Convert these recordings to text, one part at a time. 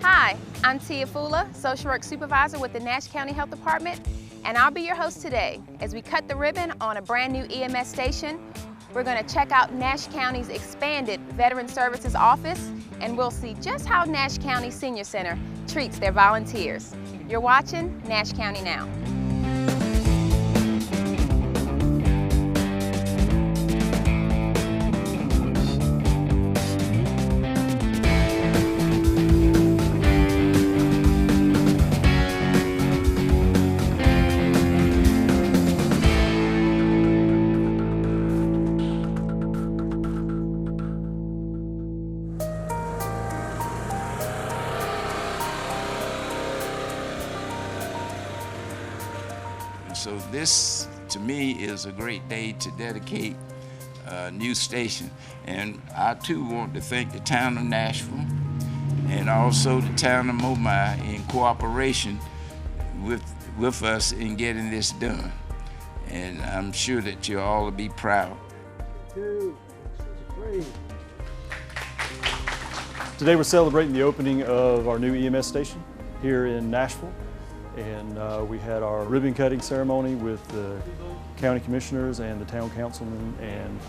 Hi, I'm Tia Fula, Social Work Supervisor with the Nash County Health Department, and I'll be your host today. As we cut the ribbon on a brand new EMS station, we're going to check out Nash County's expanded Veteran Services Office, and we'll see just how Nash County Senior Center treats their volunteers. You're watching Nash County Now. So this, to me, is a great day to dedicate a new station. And I, too, want to thank the town of Nashville and also the town of Mobile in cooperation with us in getting this done. And I'm sure that you all will be proud. Today we're celebrating the opening of our new EMS station here in Nashville. And we had our ribbon cutting ceremony with the county commissioners and the town councilmen and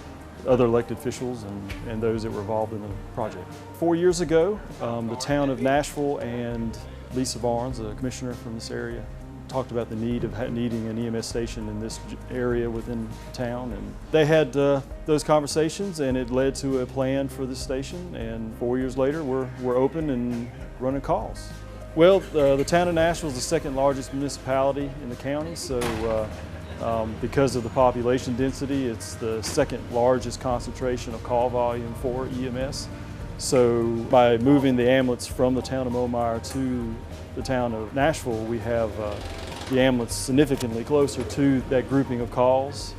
other elected officials and those that were involved in the project. 4 years ago, the town of Nashville and Lisa Barnes, a commissioner from this area, talked about the need of needing an EMS station in this area within town. And they had those conversations, and it led to a plan for this station. And 4 years later, we're open and running calls. Well, the town of Nashville is the second largest municipality in the county, so because of the population density, it's the second largest concentration of call volume for EMS. So by moving the ambulance from the town of Momire to the town of Nashville, we have the ambulance significantly closer to that grouping of calls.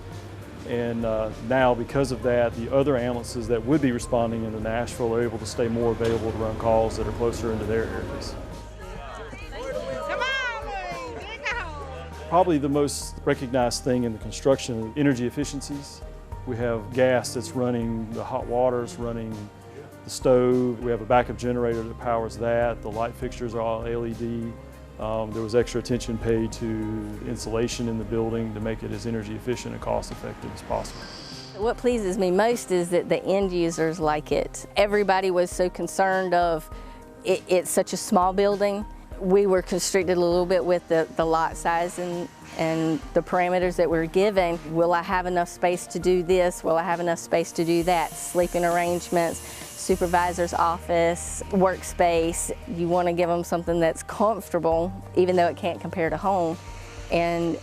And now, because of that, the other ambulances that would be responding into Nashville are able to stay more available to run calls that are closer into their areas. Probably the most recognized thing in the construction is energy efficiencies. We have gas that's running the hot water, it's running the stove. We have a backup generator that powers that. The light fixtures are all LED. There was extra attention paid to insulation in the building to make it as energy efficient and cost effective as possible. What pleases me most is that the end users like it. Everybody was so concerned of it's such a small building. We were constricted a little bit with the lot size and the parameters that we're given. Will I have enough space to do this? Will I have enough space to do that? Sleeping arrangements, supervisor's office, workspace. You want to give them something that's comfortable, even though it can't compare to home. And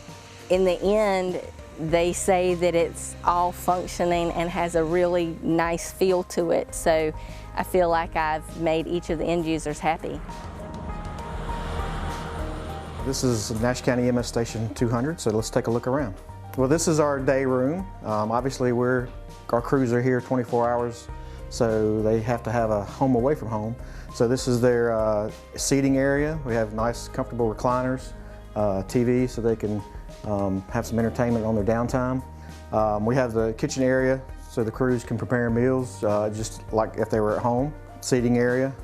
in the end, they say that it's all functioning and has a really nice feel to it. So I feel like I've made each of the end users happy. This is Nash County EMS Station 200, so let's take a look around. Well, this is our day room. Obviously, our crews are here 24 hours, so they have to have a home away from home. So this is their seating area. We have nice, comfortable recliners, TV, so they can have some entertainment on their downtime. We have the kitchen area, so the crews can prepare meals, just like if they were at home. Seating area.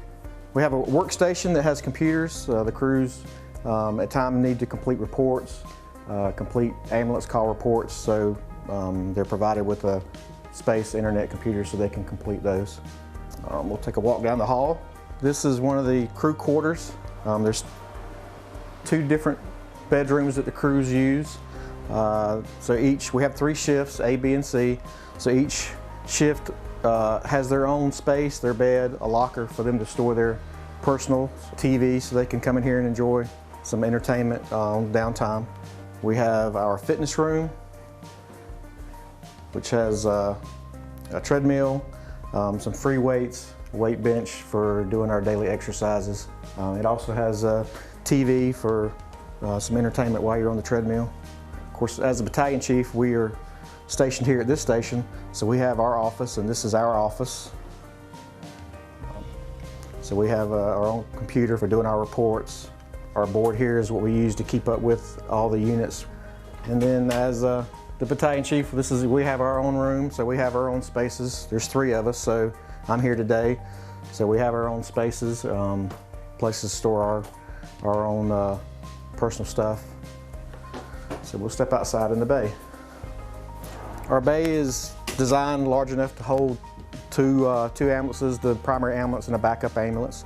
We have a workstation that has computers. The crews at times need to complete reports, complete ambulance call reports, so they're provided with a space, internet, computer, so they can complete those. We'll take a walk down the hall. This is one of the crew quarters. There's two different bedrooms that the crews use. So we have 3 shifts, A, B, and C. So each shift has their own space, their bed, a locker for them to store their personal TV, so they can come in here and enjoy some entertainment on downtime. We have our fitness room, which has a treadmill, some free weights, a weight bench for doing our daily exercises. It also has a TV for some entertainment while you're on the treadmill. Of course, as a battalion chief, we are stationed here at this station, so we have our office, and this is our office. So we have our own computer for doing our reports. Our board here is what we use to keep up with all the units. And then as the battalion chief, we have our own room, so we have our own spaces. There's 3 of us, so I'm here today. So we have our own spaces, places to store our own personal stuff. So we'll step outside in the bay. Our bay is designed large enough to hold two ambulances, the primary ambulance and a backup ambulance.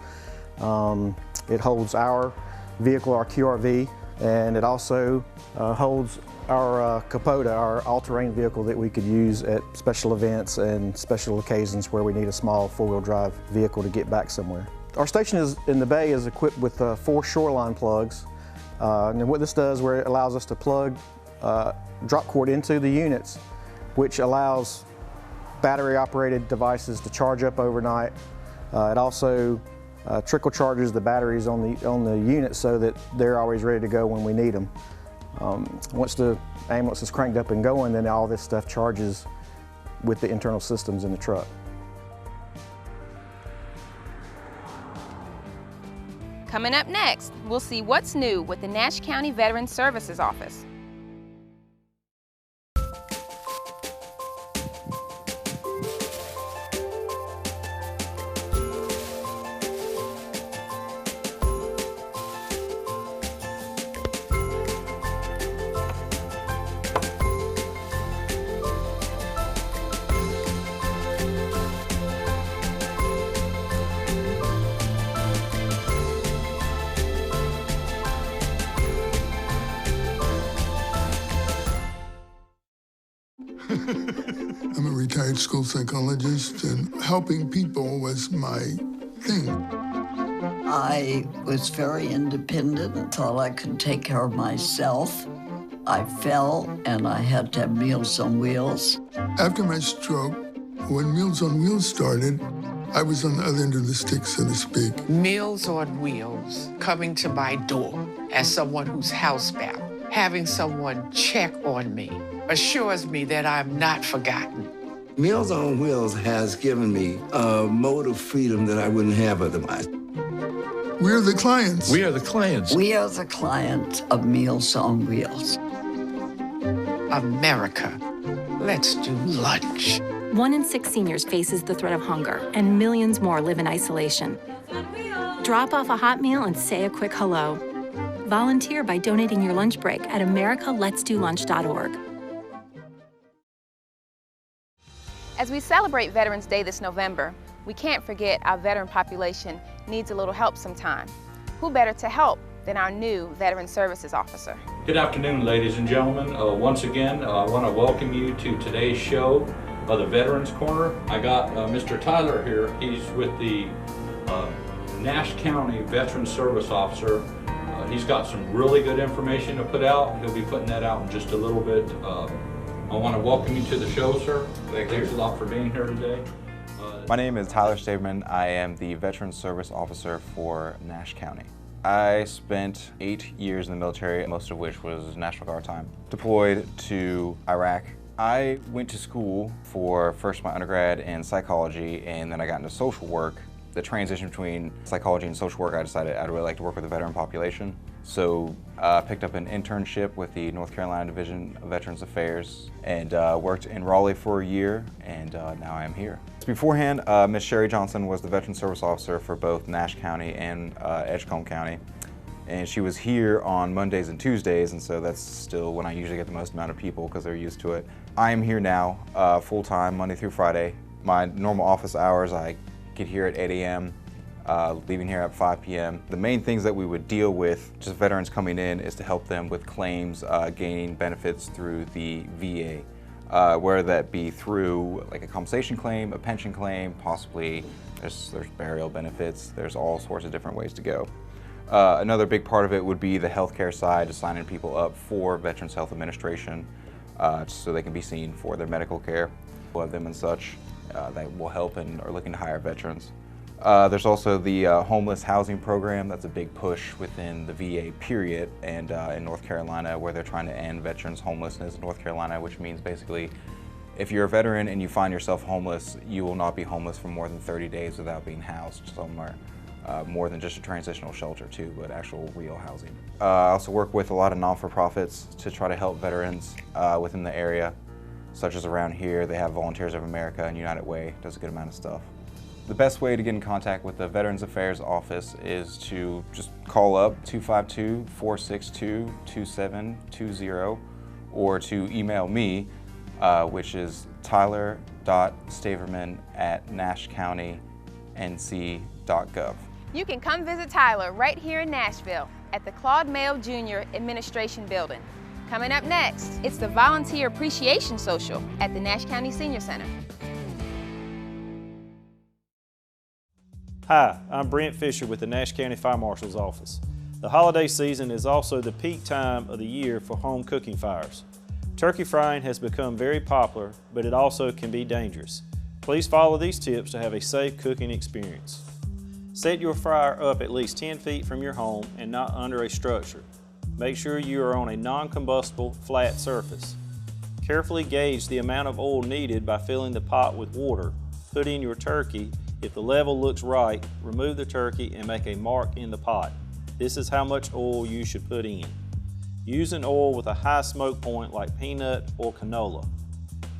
It holds our vehicle, our QRV, and it also holds our Capote, our all-terrain vehicle that we could use at special events and special occasions where we need a small four-wheel drive vehicle to get back somewhere. Our station in the bay is equipped with 4 shoreline plugs. And what this does, where it allows us to plug drop cord into the units, which allows battery-operated devices to charge up overnight. It also trickle charges the batteries on the unit so that they're always ready to go when we need them. Once the ambulance is cranked up and going, then all this stuff charges with the internal systems in the truck. Coming up next, we'll see what's new with the Nash County Veterans Services Office. I'm a retired school psychologist, and helping people was my thing. I was very independent and thought I could take care of myself. I fell and I had to have Meals on Wheels. After my stroke, when Meals on Wheels started, I was on the other end of the stick, so to speak. Meals on Wheels, coming to my door as someone who's housebound, having someone check on me, assures me that I'm not forgotten. Meals on Wheels has given me a mode of freedom that I wouldn't have otherwise. We're the clients. We are the clients. We are the clients of Meals on Wheels. America, let's do lunch. 1 in 6 seniors faces the threat of hunger, and millions more live in isolation. Drop off a hot meal and say a quick hello. Volunteer by donating your lunch break at americaletsdolunch.org. As we celebrate Veterans Day this November, we can't forget our veteran population needs a little help sometime. Who better to help than our new Veteran Services Officer? Good afternoon, ladies and gentlemen. Once again, I want to welcome you to today's show of the Veterans Corner. I got Mr. Tyler here. He's with the Nash County Veteran Service Officer. He's got some really good information to put out. He'll be putting that out in just a little bit. I want to welcome you to the show, sir. Thanks a lot for being here today. My name is Tyler Staverman. I am the Veteran Service Officer for Nash County. I spent 8 years in the military, most of which was National Guard time. Deployed to Iraq. I went to school for first my undergrad in psychology, and then I got into social work. The transition between psychology and social work, I decided I'd really like to work with the veteran population. So I picked up an internship with the North Carolina Division of Veterans Affairs and worked in Raleigh for a year, and now I am here. Beforehand, Ms. Sherry Johnson was the Veteran Service Officer for both Nash County and Edgecombe County. And she was here on Mondays and Tuesdays, and so that's still when I usually get the most amount of people because they're used to it. I am here now, full-time, Monday through Friday. My normal office hours, I get here at 8 a.m., leaving here at 5 p.m. The main things that we would deal with, just veterans coming in, is to help them with claims, gaining benefits through the VA, whether that be through like a compensation claim, a pension claim, possibly there's burial benefits, there's all sorts of different ways to go. Another big part of it would be the healthcare side, signing people up for Veterans Health Administration so they can be seen for their medical care of them and such that will help and are looking to hire veterans. There's also the homeless housing program. That's a big push within the VA period, and in North Carolina, where they're trying to end veterans homelessness in North Carolina, which means basically if you're a veteran and you find yourself homeless, you will not be homeless for more than 30 days without being housed somewhere. More than just a transitional shelter too, but actual real housing. I also work with a lot of non-for-profits to try to help veterans within the area, such as around here, they have Volunteers of America and United Way does a good amount of stuff. The best way to get in contact with the Veterans Affairs Office is to just call up 252-462-2720 or to email me, which is tyler.staverman@nashcountync.gov. You can come visit Tyler right here in Nashville at the Claude Mail Jr. Administration Building. Coming up next, it's the Volunteer Appreciation Social at the Nash County Senior Center. Hi, I'm Brent Fisher with the Nash County Fire Marshal's Office. The holiday season is also the peak time of the year for home cooking fires. Turkey frying has become very popular, but it also can be dangerous. Please follow these tips to have a safe cooking experience. Set your fryer up at least 10 feet from your home and not under a structure. Make sure you are on a non-combustible, flat surface. Carefully gauge the amount of oil needed by filling the pot with water. Put in your turkey. If the level looks right, remove the turkey and make a mark in the pot. This is how much oil you should put in. Use an oil with a high smoke point like peanut or canola.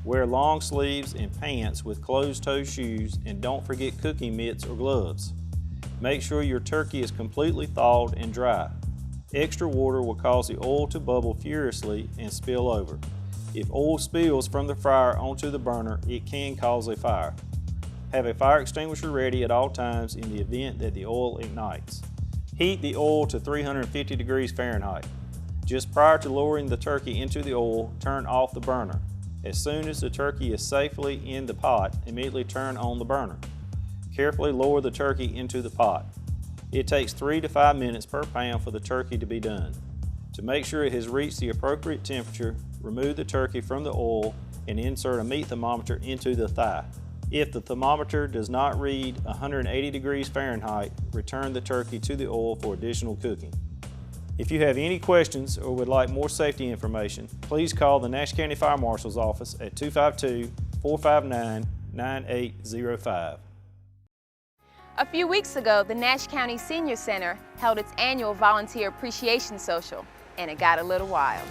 Wear long sleeves and pants with closed-toe shoes, and don't forget cooking mitts or gloves. Make sure your turkey is completely thawed and dry. Extra water will cause the oil to bubble furiously and spill over. If oil spills from the fryer onto the burner, it can cause a fire. Have a fire extinguisher ready at all times in the event that the oil ignites. Heat the oil to 350 degrees Fahrenheit. Just prior to lowering the turkey into the oil, turn off the burner. As soon as the turkey is safely in the pot, immediately turn on the burner. Carefully lower the turkey into the pot. It takes 3 to 5 minutes per pound for the turkey to be done. To make sure it has reached the appropriate temperature, remove the turkey from the oil and insert a meat thermometer into the thigh. If the thermometer does not read 180 degrees Fahrenheit, return the turkey to the oil for additional cooking. If you have any questions or would like more safety information, please call the Nash County Fire Marshal's Office at 252-459-9805. A few weeks ago, the Nash County Senior Center held its annual Volunteer Appreciation Social, and it got a little wild.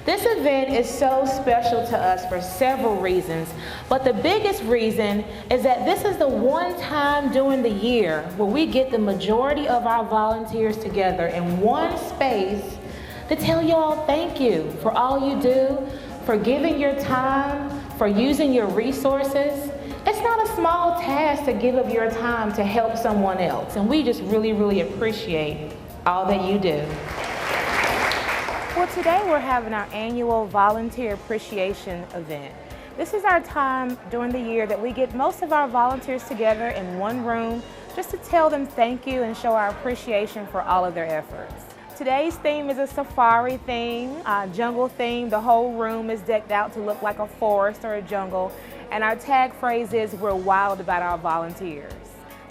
This event is so special to us for several reasons, but the biggest reason is that this is the one time during the year where we get the majority of our volunteers together in one space to tell y'all thank you for all you do, for giving your time, for using your resources. It's not a small task to give of your time to help someone else, and we just really, really appreciate all that you do. Well, today we're having our annual Volunteer Appreciation event. This is our time during the year that we get most of our volunteers together in one room just to tell them thank you and show our appreciation for all of their efforts. Today's theme is a safari theme, jungle theme. The whole room is decked out to look like a forest or a jungle, and our tag phrase is, "We're wild about our volunteers."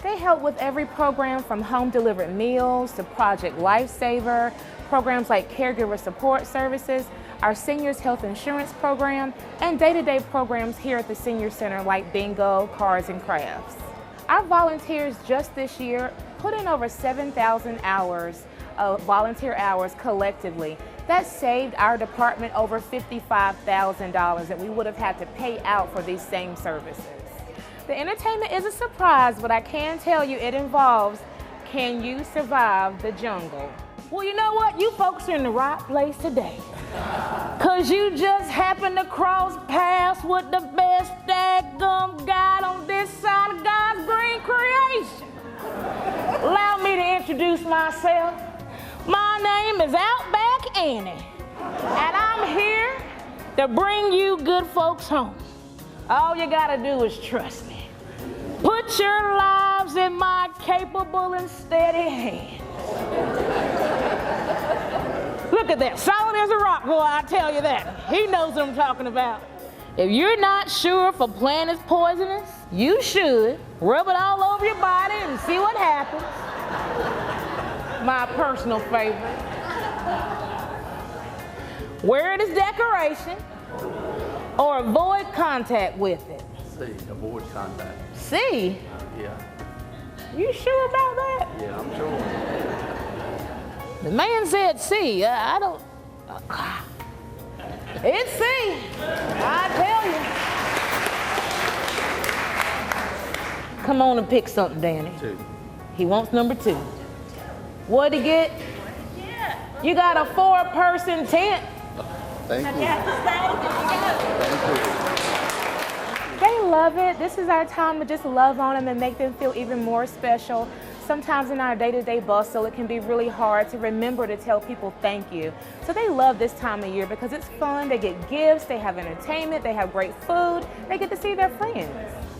They help with every program from home delivered meals to Project Lifesaver, programs like caregiver support services, our seniors health insurance program, and day-to-day programs here at the Senior Center like bingo, cards, and crafts. Our volunteers just this year put in over 7,000 hours of volunteer hours collectively. That saved our department over $55,000 that we would have had to pay out for these same services. The entertainment is a surprise, but I can tell you it involves, can you survive the jungle? Well, you know what? You folks are in the right place today. Cause you just happened to cross paths with the best daggum guide on this side of God's green creation. Allow me to introduce myself. My name is Outback Annie, and I'm here to bring you good folks home. All you gotta do is trust me. Put your lives in my capable and steady hands. Look at that, solid as a rock, boy, I tell you that. He knows what I'm talking about. If you're not sure if a plant is poisonous, you should. Rub it all over your body and see what happens. My personal favorite. Wear it as decoration or avoid contact with it. C, avoid contact. C? Yeah. You sure about that? Yeah, I'm sure. The man said C. I don't. It's C. I tell you. come on and pick something, Danny. 2. He wants number 2. What'd he get? You got a 4-person tent. Thank you. They love it. This is our time to just love on them and make them feel even more special. Sometimes in our day-to-day bustle, it can be really hard to remember to tell people thank you. So they love this time of year because it's fun. They get gifts, they have entertainment, they have great food, they get to see their friends.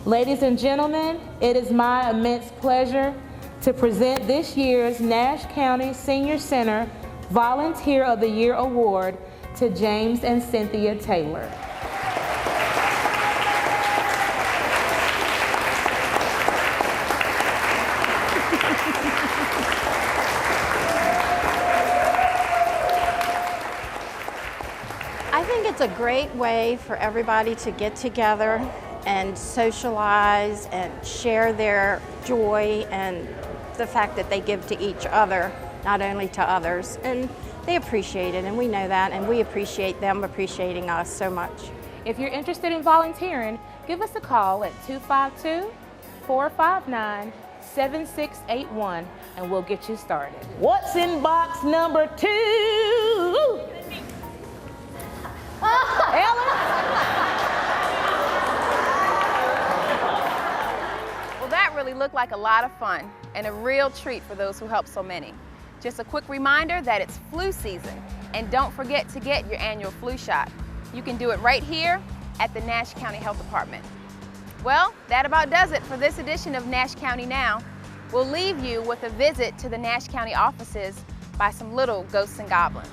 Ladies and gentlemen, it is my immense pleasure to present this year's Nash County Senior Center Volunteer of the Year Award to James and Cynthia Taylor. I think it's a great way for everybody to get together and socialize and share their joy and the fact that they give to each other, not only to others. And they appreciate it, and we know that, and we appreciate them appreciating us so much. If you're interested in volunteering, give us a call at 252-459-7681, and we'll get you started. What's in box number 2? Ellen? Well, that really looked like a lot of fun and a real treat for those who help so many. Just a quick reminder that it's flu season, and don't forget to get your annual flu shot. You can do it right here at the Nash County Health Department. Well, that about does it for this edition of Nash County Now. We'll leave you with a visit to the Nash County offices by some little ghosts and goblins.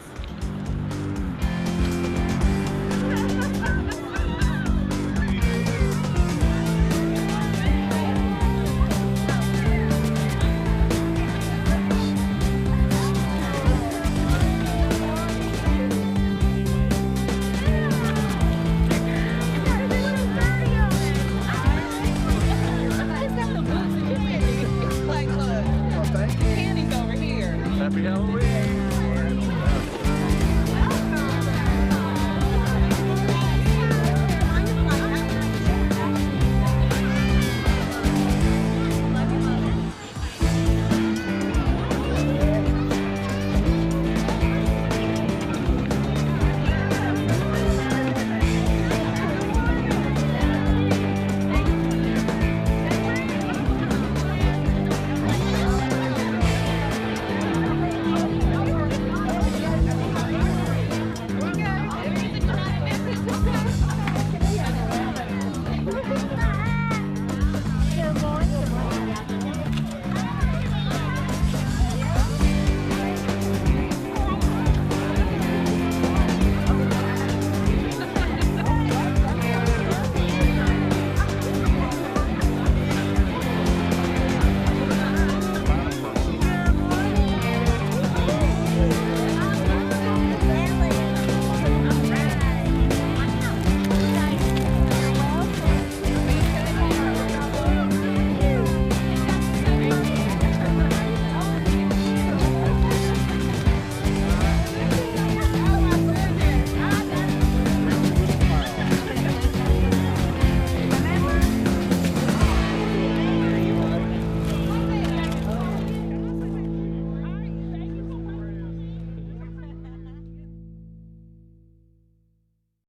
Happy Halloween.